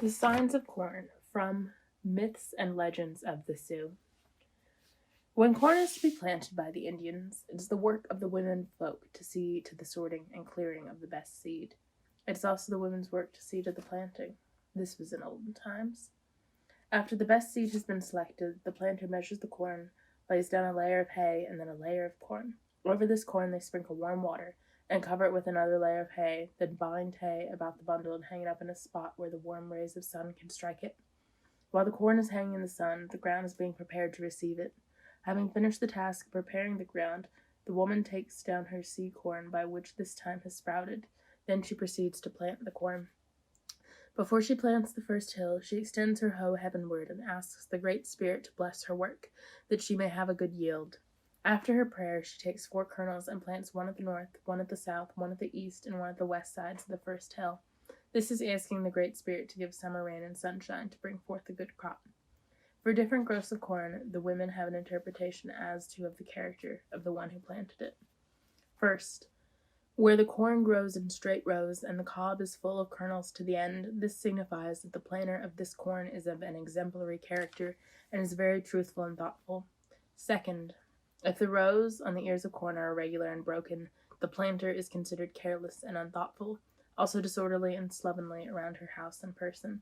The Signs of Corn from Myths and Legends of the Sioux. When corn is to be planted by the Indians, it is the work of the women folk to see to the sorting and clearing of the best seed. It is also the women's work to see to the planting. This was in olden times. After the best seed has been selected, the planter measures the corn, lays down a layer of hay, and then a layer of corn. Over this corn they sprinkle warm water, and cover it with another layer of hay, then bind hay about the bundle and hang it up in a spot where the warm rays of sun can strike it. While the corn is hanging in the sun, the ground is being prepared to receive it. Having finished the task of preparing the ground, the woman takes down her seed corn, by which this time has sprouted. Then she proceeds to plant the corn. Before she plants the first hill, she extends her hoe heavenward and asks the Great Spirit to bless her work, that she may have a good yield. After her prayer, she takes 4 kernels and plants one at the north, one at the south, one at the east, and one at the west sides of the first hill. This is asking the Great Spirit to give summer rain and sunshine to bring forth a good crop. For different growths of corn, the women have an interpretation as to of the character of the one who planted it. First, where the corn grows in straight rows and the cob is full of kernels to the end, this signifies that the planter of this corn is of an exemplary character and is very truthful and thoughtful. Second, if the rows on the ears of corn are irregular and broken, the planter is considered careless and unthoughtful, also disorderly and slovenly around her house and person.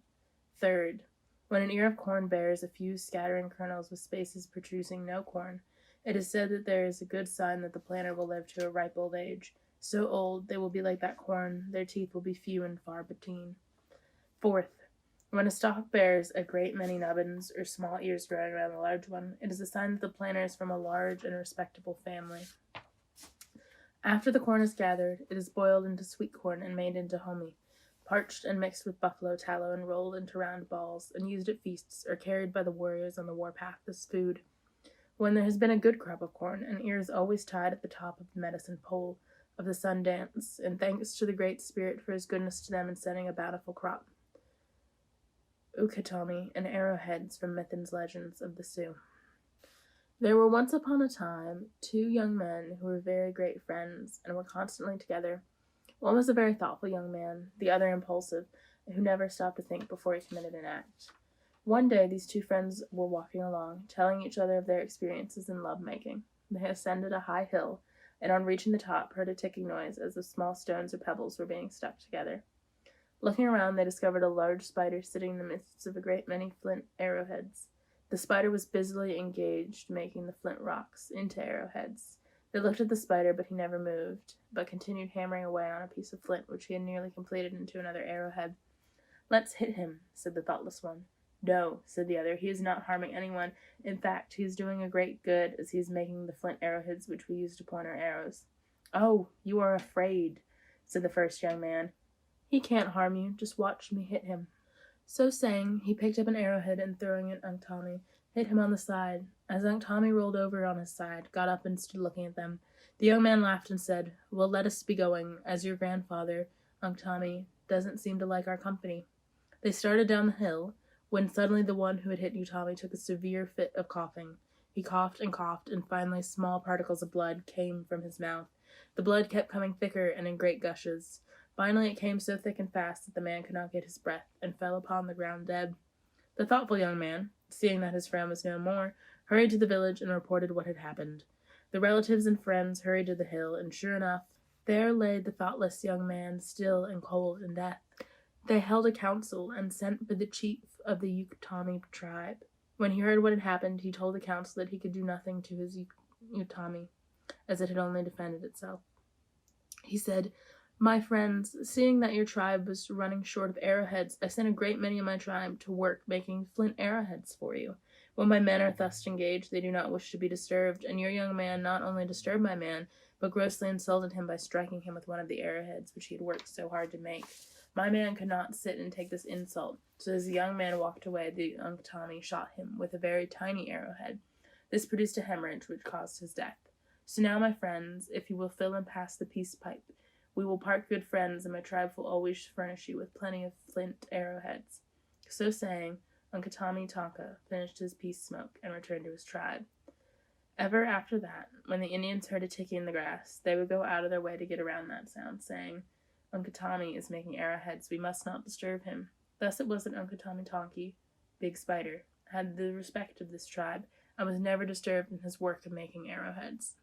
Third, when an ear of corn bears a few scattering kernels with spaces protruding no corn, it is said that there is a good sign that the planter will live to a ripe old age. So old they will be like that corn, their teeth will be few and far between. Fourth, when a stalk bears a great many nubbins or small ears growing around the large one, it is a sign that the planter is from a large and respectable family. After the corn is gathered, it is boiled into sweet corn and made into hominy, parched and mixed with buffalo tallow and rolled into round balls, and used at feasts or carried by the warriors on the warpath as food. When there has been a good crop of corn, an ear is always tied at the top of the medicine pole of the sun dance, in thanks to the Great Spirit for his goodness to them in sending a bountiful crop. Ukatomi and arrowheads from Myth and Legends of the Sioux. There were once upon a time 2 young men who were very great friends and were constantly together. One was a very thoughtful young man, the other impulsive, who never stopped to think before he committed an act. One day these 2 friends were walking along, telling each other of their experiences in love-making. They ascended a high hill, and on reaching the top heard a ticking noise as if small stones or pebbles were being stuck together. Looking around, they discovered a large spider sitting in the midst of a great many flint arrowheads. The spider was busily engaged making the flint rocks into arrowheads. They looked at the spider, but he never moved, but continued hammering away on a piece of flint which he had nearly completed into another arrowhead. "Let's hit him," said the thoughtless one. "No," said the other, "he is not harming anyone. In fact, he is doing a great good, as he is making the flint arrowheads which we use to point our arrows." "Oh, you are afraid," said the first young man. "He can't harm you. Just watch me hit him." So saying, he picked up an arrowhead and throwing it at Unc Tommy, hit him on the side. As Unc Tommy rolled over on his side, got up and stood looking at them, the young man laughed and said, "Well, let us be going, as your grandfather, Unc Tommy, doesn't seem to like our company." They started down the hill, when suddenly the one who had hit Tommy took a severe fit of coughing. He coughed, and finally small particles of blood came from his mouth. The blood kept coming thicker and in great gushes. Finally it came so thick and fast that the man could not get his breath, and fell upon the ground dead. The thoughtful young man, seeing that his friend was no more, hurried to the village and reported what had happened. The relatives and friends hurried to the hill, and sure enough, there lay the thoughtless young man, still and cold in death. They held a council and sent for the chief of the Utami tribe. When he heard what had happened, he told the council that he could do nothing to his Utami, as it had only defended itself. He said, "My friends, seeing that your tribe was running short of arrowheads, I sent a great many of my tribe to work making flint arrowheads for you. When my men are thus engaged, they do not wish to be disturbed, and your young man not only disturbed my man, but grossly insulted him by striking him with one of the arrowheads which he had worked so hard to make. My man could not sit and take this insult, so as the young man walked away, the Unc Tommy shot him with a very tiny arrowhead. This produced a hemorrhage which caused his death. So now, my friends, if you will fill and pass the peace pipe, we will part good friends, and my tribe will always furnish you with plenty of flint arrowheads." So saying, Unc Tommy Tonka finished his peace smoke and returned to his tribe. Ever after that, when the Indians heard a ticking in the grass, they would go out of their way to get around that sound, saying, "Unc Tommy is making arrowheads. We must not disturb him." Thus it was that Uncle Tommy Tonky, Big Spider, had the respect of this tribe, and was never disturbed in his work of making arrowheads.